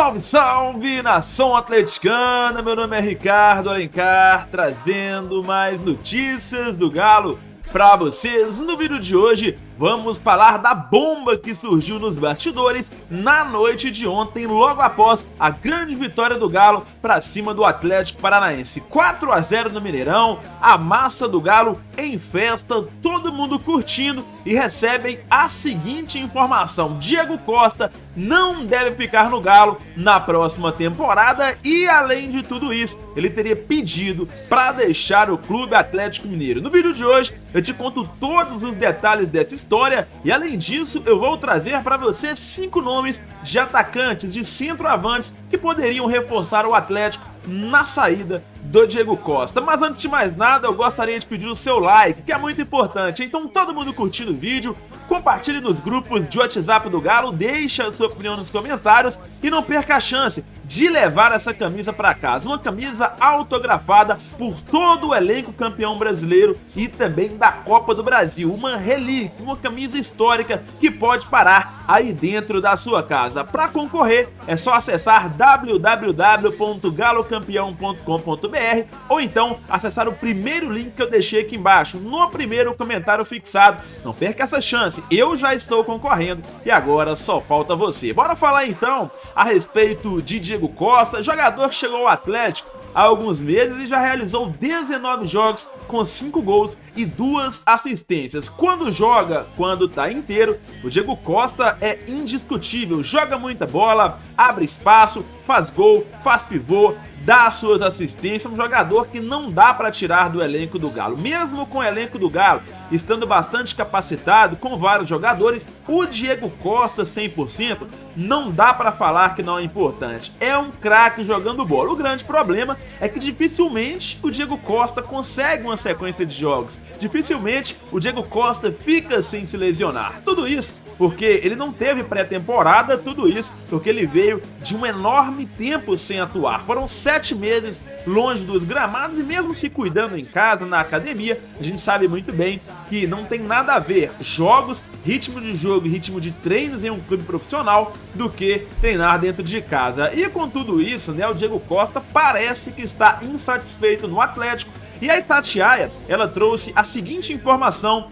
Salve, salve, nação atleticana! Meu nome é Ricardo Alencar, trazendo mais notícias do Galo pra vocês. No vídeo de hoje vamos falar da bomba que surgiu nos bastidores na noite de ontem, logo após a grande vitória do Galo para cima do Atlético Paranaense. 4-0 no Mineirão, a massa do Galo em festa, todo mundo curtindo, e recebem a seguinte informação: Diego Costa não deve ficar no Galo na próxima temporada e, além de tudo isso, ele teria pedido para deixar o Clube Atlético Mineiro. No vídeo de hoje eu te conto todos os detalhes dessa história e, além disso, eu vou trazer para você 5 nomes de atacantes, de centroavantes que poderiam reforçar o Atlético na saída do Diego Costa. Mas antes de mais nada, eu gostaria de pedir o seu like, que é muito importante. Então, todo mundo curtindo o vídeo, compartilhe nos grupos de WhatsApp do Galo, deixa a sua opinião nos comentários e não perca a chance de levar essa camisa para casa. Uma camisa autografada por todo o elenco campeão brasileiro e também da Copa do Brasil. Uma relíquia, uma camisa histórica que pode parar aí dentro da sua casa. Para concorrer, é só acessar www.galocampeão.com.br ou então acessar o primeiro link que eu deixei aqui embaixo, no primeiro comentário fixado. Não perca essa chance, eu já estou concorrendo e agora só falta você. Bora falar então a respeito de Diego Costa, jogador que chegou ao Atlético há alguns meses e já realizou 19 jogos com 5 gols e 2 assistências. Quando joga, quando tá inteiro, o Diego Costa é indiscutível, joga muita bola, abre espaço, faz gol, faz pivô, dá suas assistências. Um jogador que não dá para tirar do elenco do Galo. Mesmo com o elenco do Galo estando bastante capacitado, com vários jogadores, o Diego Costa 100% não dá para falar que não é importante. É um craque jogando bola. O grande problema é que dificilmente o Diego Costa consegue uma sequência de jogos. Dificilmente o Diego Costa fica sem se lesionar. Tudo isso porque ele não teve pré-temporada, tudo isso porque ele veio de um enorme tempo sem atuar. Foram 7 meses longe dos gramados e, mesmo se cuidando em casa, na academia, a gente sabe muito bem que não tem nada a ver jogos, ritmo de jogo e ritmo de treinos em um clube profissional do que treinar dentro de casa. E com tudo isso, né, o Diego Costa parece que está insatisfeito no Atlético. E a Itatiaia, ela trouxe a seguinte informação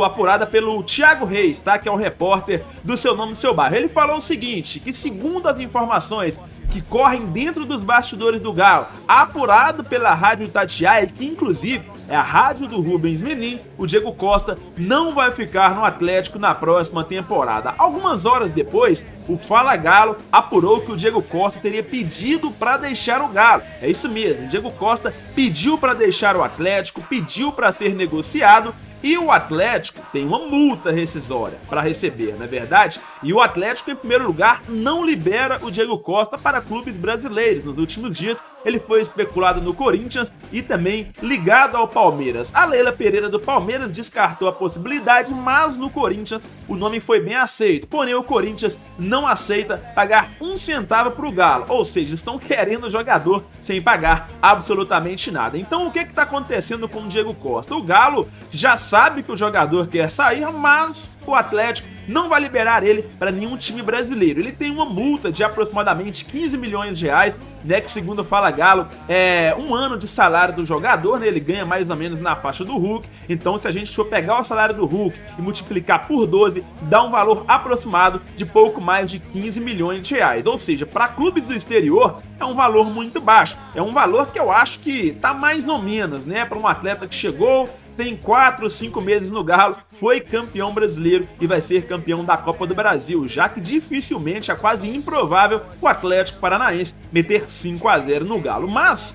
apurada pelo Thiago Reis, tá? Que é o repórter do Seu Nome Seu Bairro. Ele falou o seguinte, que segundo as informações que correm dentro dos bastidores do Galo, apurado pela Rádio Itatiaia, que inclusive é a rádio do Rubens Menin, o Diego Costa não vai ficar no Atlético na próxima temporada. Algumas horas depois, o Fala Galo apurou que o Diego Costa teria pedido para deixar o Galo. É isso mesmo, o Diego Costa pediu para deixar o Atlético, pediu para ser negociado. E o Atlético tem uma multa rescisória para receber, não é verdade? E o Atlético, em primeiro lugar, não libera o Diego Costa para clubes brasileiros. Nos últimos dias, ele foi especulado no Corinthians e também ligado ao Palmeiras. A Leila Pereira do Palmeiras descartou a possibilidade, mas no Corinthians o nome foi bem aceito. Porém, o Corinthians não aceita pagar 1 centavo para o Galo, ou seja, estão querendo o jogador sem pagar absolutamente nada. Então, o que está acontecendo com o Diego Costa? O Galo já sabe que o jogador quer sair, mas o Atlético não vai liberar ele para nenhum time brasileiro. Ele tem uma multa de aproximadamente 15 milhões de reais, né, que segundo Fala Galo é um ano de salário do jogador, né, ele ganha mais ou menos na faixa do Hulk. Então, se a gente for pegar o salário do Hulk e multiplicar por 12, dá um valor aproximado de pouco mais de 15 milhões de reais. Ou seja, para clubes do exterior é um valor muito baixo. É um valor que eu acho que tá mais ou menos, né, para um atleta que chegou, tem 4 ou 5 meses no Galo, foi campeão brasileiro e vai ser campeão da Copa do Brasil, já que dificilmente, é quase improvável, o Atlético Paranaense meter 5-0 no Galo. Mas,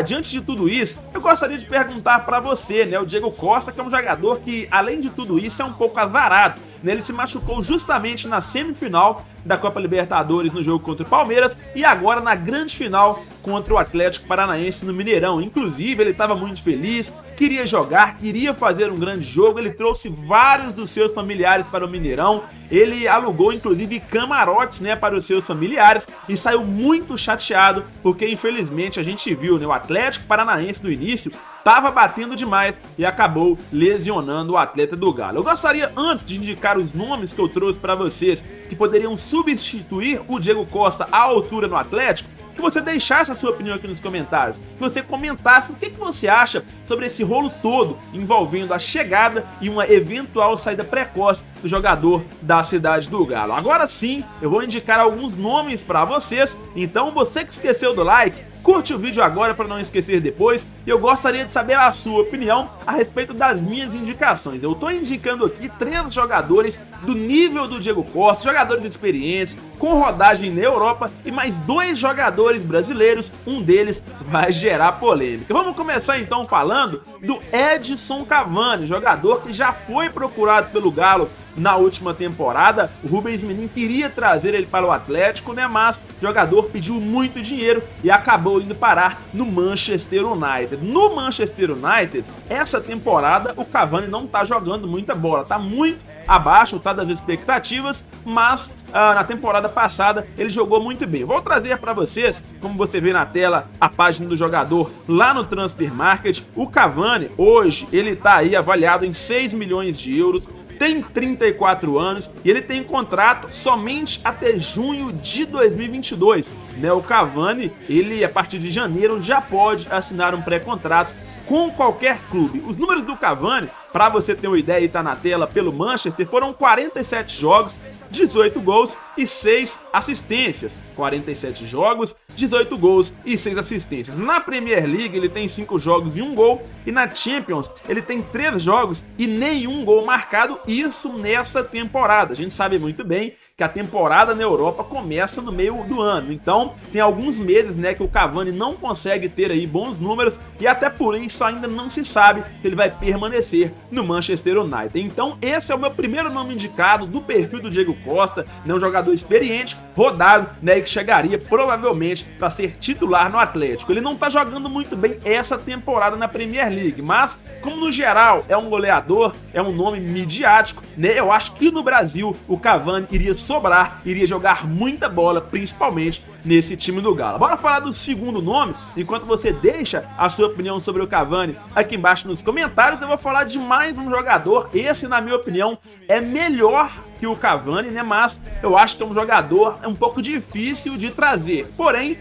diante de tudo isso, eu gostaria de perguntar para você, né, o Diego Costa, que é um jogador que, além de tudo isso, é um pouco azarado, né, ele se machucou justamente na semifinal da Copa Libertadores no jogo contra o Palmeiras e agora na grande final contra o Atlético Paranaense no Mineirão. Inclusive, ele estava muito feliz, queria jogar, queria fazer um grande jogo, ele trouxe vários dos seus familiares para o Mineirão, ele alugou inclusive camarotes, né, para os seus familiares e saiu muito chateado porque, infelizmente, a gente viu, né, o Atlético Paranaense no início estava batendo demais e acabou lesionando o atleta do Galo. Eu gostaria, antes de indicar os nomes que eu trouxe para vocês, que poderiam substituir o Diego Costa à altura no Atlético, que você deixasse a sua opinião aqui nos comentários, que você comentasse o que você acha sobre esse rolo todo envolvendo a chegada e uma eventual saída precoce do jogador da cidade do Galo. Agora sim, eu vou indicar alguns nomes para vocês, então você que esqueceu do like, curte o vídeo agora para não esquecer depois, e eu gostaria de saber a sua opinião a respeito das minhas indicações. Eu estou indicando aqui 3 jogadores do nível do Diego Costa, jogadores experientes, com rodagem na Europa, e mais 2 jogadores brasileiros, um deles vai gerar polêmica. Vamos começar então falando do Edson Cavani, jogador que já foi procurado pelo Galo na última temporada. O Rubens Menin queria trazer ele para o Atlético, né, mas o jogador pediu muito dinheiro e acabou indo parar no Manchester United. No Manchester United, essa temporada o Cavani não tá jogando muita bola, tá muito abaixo, tá, das expectativas, mas na temporada passada ele jogou muito bem. Vou trazer para vocês, como você vê na tela, a página do jogador lá no Transfer Market. O Cavani, hoje, ele tá aí avaliado em 6 milhões de euros, tem 34 anos e ele tem contrato somente até junho de 2022, né? O Cavani, ele a partir de janeiro já pode assinar um pré-contrato com qualquer clube. Os números do Cavani, para você ter uma ideia, tá na tela, pelo Manchester, foram 47 jogos, 18 gols e 6 assistências. 47 jogos, 18 gols e 6 assistências. Na Premier League ele tem 5 jogos e 1 gol, e na Champions ele tem 3 jogos e nenhum gol marcado, isso nessa temporada. A gente sabe muito bem que a temporada na Europa começa no meio do ano, então tem alguns meses, né, que o Cavani não consegue ter aí bons números, e até por isso ainda não se sabe se ele vai permanecer no Manchester United. Então esse é o meu primeiro nome indicado do perfil do Diego Costa, né, um jogador experiente, rodado, né, e que chegaria provavelmente para ser titular no Atlético. Ele não tá jogando muito bem essa temporada na Premier League, mas como no geral é um goleador, é um nome midiático, né, eu acho que no Brasil o Cavani iria sobrar, iria jogar muita bola, principalmente nesse time do Galo. Bora falar do segundo nome, enquanto você deixa a sua opinião sobre o Cavani aqui embaixo nos comentários. Eu vou falar de mais um jogador, esse na minha opinião é melhor que o Cavani, né, mas eu acho que é um jogador um pouco difícil de trazer, porém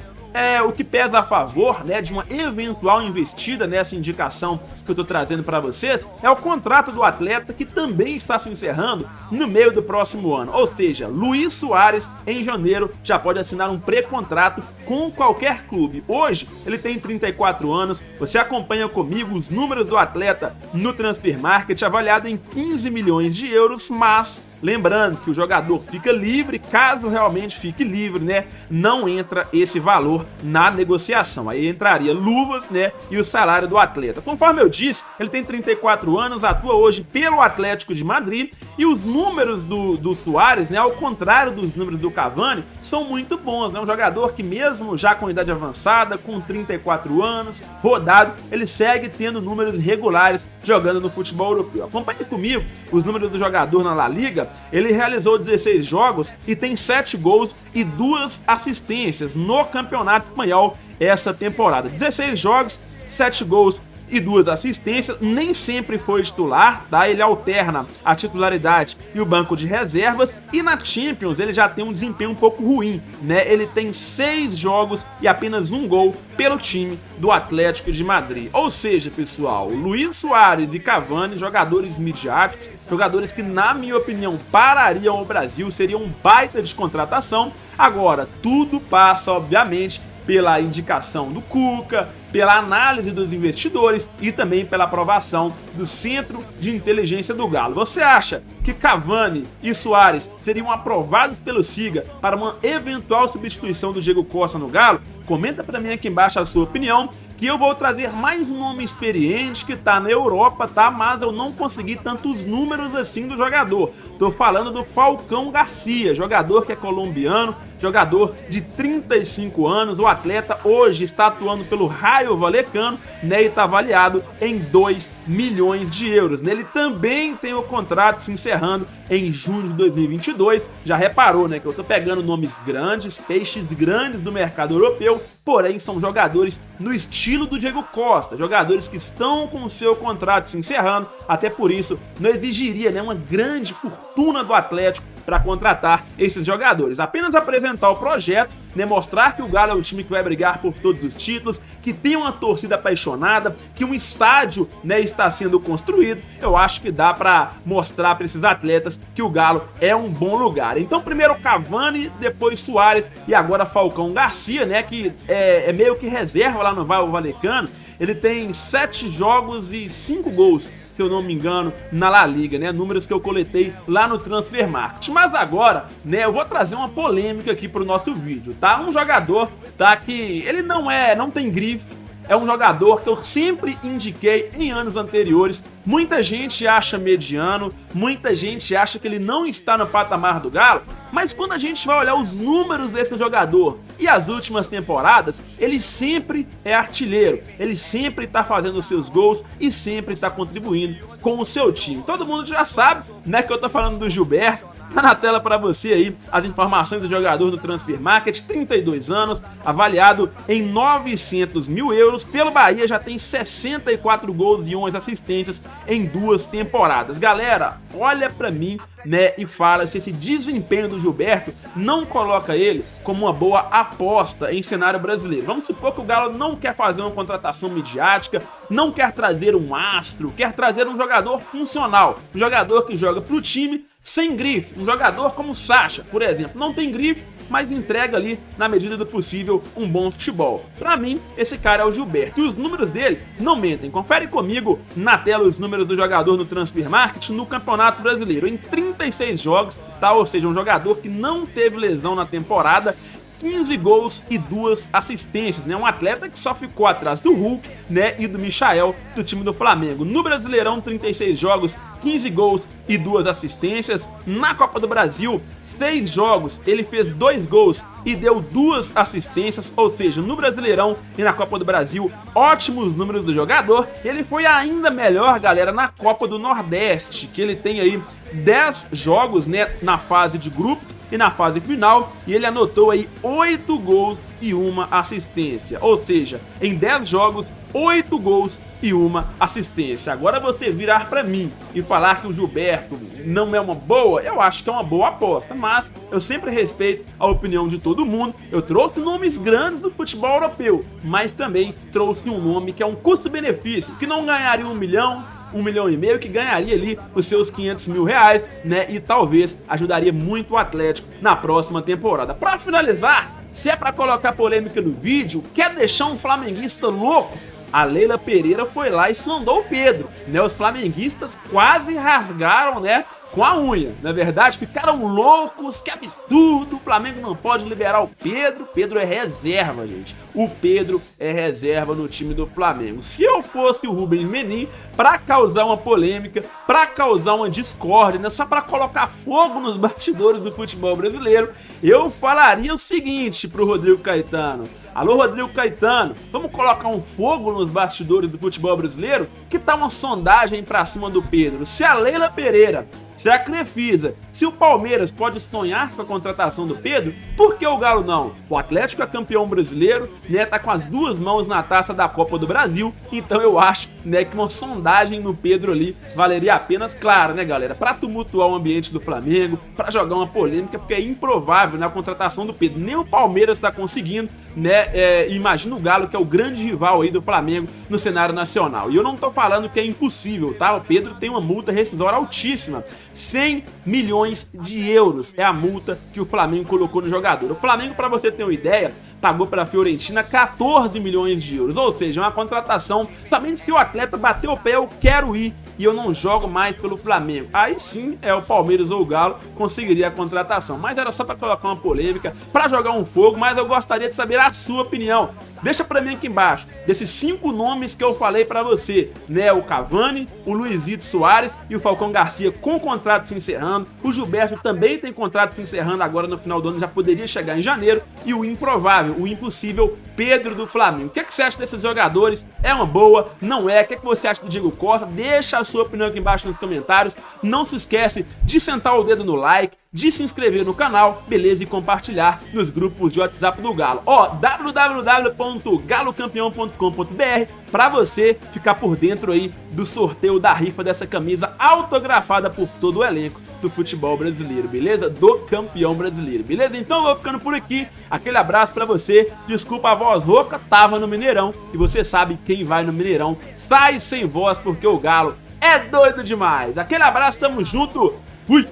o que pesa a favor, né, de uma eventual investida nessa indicação que eu tô trazendo para vocês é o contrato do atleta, que também está se encerrando no meio do próximo ano. Ou seja, Luis Soares em janeiro já pode assinar um pré-contrato com qualquer clube. Hoje ele tem 34 anos, você acompanha comigo os números do atleta no Transfer Market, avaliado em 15 milhões de euros, mas lembrando que o jogador fica livre, caso realmente fique livre, né, não entra esse valor na negociação. Aí entraria luvas, né, e o salário do atleta. Conforme eu disse, ele tem 34 anos, atua hoje pelo Atlético de Madrid, e os números do Soares, né, ao contrário dos números do Cavani, são muito bons, né, um jogador que mesmo já com idade avançada, com 34 anos, rodado, ele segue tendo números regulares jogando no futebol europeu. Acompanhe comigo os números do jogador na La Liga. Ele realizou 16 jogos e tem 7 gols e 2 assistências no Campeonato Espanhol essa temporada. 16 jogos, 7 gols e 2 assistências, nem sempre foi titular, tá? Ele alterna a titularidade e o banco de reservas, e na Champions ele já tem um desempenho um pouco ruim, né? Ele tem 6 jogos e apenas 1 gol pelo time do Atlético de Madrid. Ou seja, pessoal, Luis Soares e Cavani, jogadores midiáticos, jogadores que, na minha opinião, parariam o Brasil, seriam um baita de contratação. Agora, tudo passa, obviamente, pela indicação do Cuca, pela análise dos investidores e também pela aprovação do Centro de Inteligência do Galo. Você acha que Cavani e Soares seriam aprovados pelo Siga para uma eventual substituição do Diego Costa no Galo? Comenta para mim aqui embaixo a sua opinião, que eu vou trazer mais um nome experiente que tá na Europa, tá? Mas eu não consegui tantos números assim do jogador. Tô falando do Falcão Garcia, jogador que é colombiano, jogador de 35 anos. O atleta hoje está atuando pelo Raio Vallecano, né, e está avaliado em 2 milhões de euros. Ele também tem o contrato se encerrando em junho de 2022. Já reparou, né, que eu tô pegando nomes grandes, peixes grandes do mercado europeu, porém são jogadores no estilo do Diego Costa, jogadores que estão com o seu contrato se encerrando, até por isso não exigiria, né, uma grande fortuna do Atlético para contratar esses jogadores. Apenas apresentar o projeto, né, mostrar que o Galo é um time que vai brigar por todos os títulos, que tem uma torcida apaixonada, que um estádio, né, está sendo construído. Eu acho que dá para mostrar para esses atletas que o Galo é um bom lugar. Então primeiro Cavani, depois Suárez e agora Falcão Garcia, né, que é meio que reserva lá no Raio Vallecano. Ele tem 7 jogos e 5 gols, se eu não me engano, na La Liga, né? Números que eu coletei lá no Transfermarkt. Mas agora, né, eu vou trazer uma polêmica aqui pro nosso vídeo, tá? Um jogador, tá, que ele não tem grife, é um jogador que eu sempre indiquei em anos anteriores. Muita gente acha mediano, muita gente acha que ele não está no patamar do Galo, mas quando a gente vai olhar os números desse jogador e as últimas temporadas, ele sempre é artilheiro, ele sempre está fazendo os seus gols e sempre está contribuindo com o seu time. Todo mundo já sabe, né, que eu tô falando do Gilberto. Tá na tela para você aí as informações do jogador no Transfermarkt, 32 anos, avaliado em 900 mil euros. Pelo Bahia já tem 64 gols e 11 assistências em 2 temporadas. Galera, olha pra mim, né, e fala se esse desempenho do Gilberto não coloca ele como uma boa aposta em cenário brasileiro. Vamos supor que o Galo não quer fazer uma contratação midiática, não quer trazer um astro, quer trazer um jogador funcional, um jogador que joga pro time sem grife, um jogador como o Sacha, por exemplo, não tem grife, mas entrega ali, na medida do possível, um bom futebol. Pra mim, esse cara é o Gilberto, e os números dele não mentem. Confere comigo na tela os números do jogador no Transfermarkt no Campeonato Brasileiro. Em 36 jogos, tá? Ou seja, um jogador que não teve lesão na temporada, 15 gols e 2 assistências, né? Um atleta que só ficou atrás do Hulk, né, e do Michael, do time do Flamengo. No Brasileirão, 36 jogos, 15 gols e 2 assistências. Na Copa do Brasil, 6 jogos, ele fez 2 gols e deu 2 assistências, ou seja, no Brasileirão e na Copa do Brasil, ótimos números do jogador. Ele foi ainda melhor, galera, na Copa do Nordeste, que ele tem aí 10 jogos, né, na fase de grupos e na fase final, e ele anotou aí 8 gols e 1 assistência, ou seja, em 10 jogos, 8 gols e 1 assistência. Agora você virar pra mim e falar que o Gilberto não é uma boa, eu acho que é uma boa aposta, mas eu sempre respeito a opinião de todo mundo. Eu trouxe nomes grandes do futebol europeu, mas também trouxe um nome que é um custo-benefício, que não ganharia 1 milhão, 1,5 milhão, que ganharia ali os seus 500 mil reais, né, e talvez ajudaria muito o Atlético na próxima temporada. Pra finalizar, se é pra colocar polêmica no vídeo, quer deixar um flamenguista louco? A Leila Pereira foi lá e sondou o Pedro, né? Os flamenguistas quase rasgaram, né, com a unha. Na verdade, ficaram loucos, que absurdo, o Flamengo não pode liberar o Pedro. Pedro é reserva, gente. O Pedro é reserva no time do Flamengo. Se eu fosse o Rubens Menin, pra causar uma polêmica, pra causar uma discórdia, né, só pra colocar fogo nos bastidores do futebol brasileiro, eu falaria o seguinte pro Rodrigo Caetano: alô, Rodrigo Caetano, vamos colocar um fogo nos bastidores do futebol brasileiro? Que tal uma sondagem pra cima do Pedro? Se a Leila Pereira, se a Crefisa, se o Palmeiras pode sonhar com a contratação do Pedro, por que o Galo não? O Atlético é campeão brasileiro, né, tá com as 2 mãos na taça da Copa do Brasil, então eu acho, né, que uma sondagem no Pedro ali valeria apenas, claro, né, galera, pra tumultuar o ambiente do Flamengo, pra jogar uma polêmica, porque é improvável, né, a contratação do Pedro. Nem o Palmeiras tá conseguindo, né, imagina o Galo, que é o grande rival aí do Flamengo no cenário nacional. E eu não tô falando que é impossível, tá? O Pedro tem uma multa rescisória altíssima, 100 milhões de euros é a multa que o Flamengo colocou no jogador. O Flamengo, pra você ter uma ideia, pagou para a Fiorentina 14 milhões de euros, ou seja, uma contratação somente se o atleta bater o pé, eu quero ir e eu não jogo mais pelo Flamengo. Aí sim, o Palmeiras ou o Galo conseguiria a contratação. Mas era só para colocar uma polêmica, para jogar um fogo, mas eu gostaria de saber a sua opinião. Deixa pra mim aqui embaixo, desses 5 nomes que eu falei pra você, né? O Cavani, o Luizito Soares e o Falcão Garcia com contrato se encerrando. O Gilberto também tem contrato se encerrando agora no final do ano, já poderia chegar em janeiro. E o improvável, o impossível Pedro do Flamengo. O que você acha desses jogadores? É uma boa? Não é? O que você acha do Diego Costa? Deixa a sua opinião aqui embaixo nos comentários. Não se esquece de sentar o dedo no like, de se inscrever no canal, beleza? E compartilhar nos grupos de WhatsApp do Galo. Ó, www.galocampeão.com.br para você ficar por dentro aí do sorteio da rifa dessa camisa autografada por todo o elenco do futebol brasileiro, beleza? Do campeão brasileiro, beleza? Então eu vou ficando por aqui, aquele abraço pra você, desculpa a voz rouca, tava no Mineirão, e você sabe quem vai no Mineirão sai sem voz porque o Galo é doido demais. Aquele abraço, tamo junto, fui!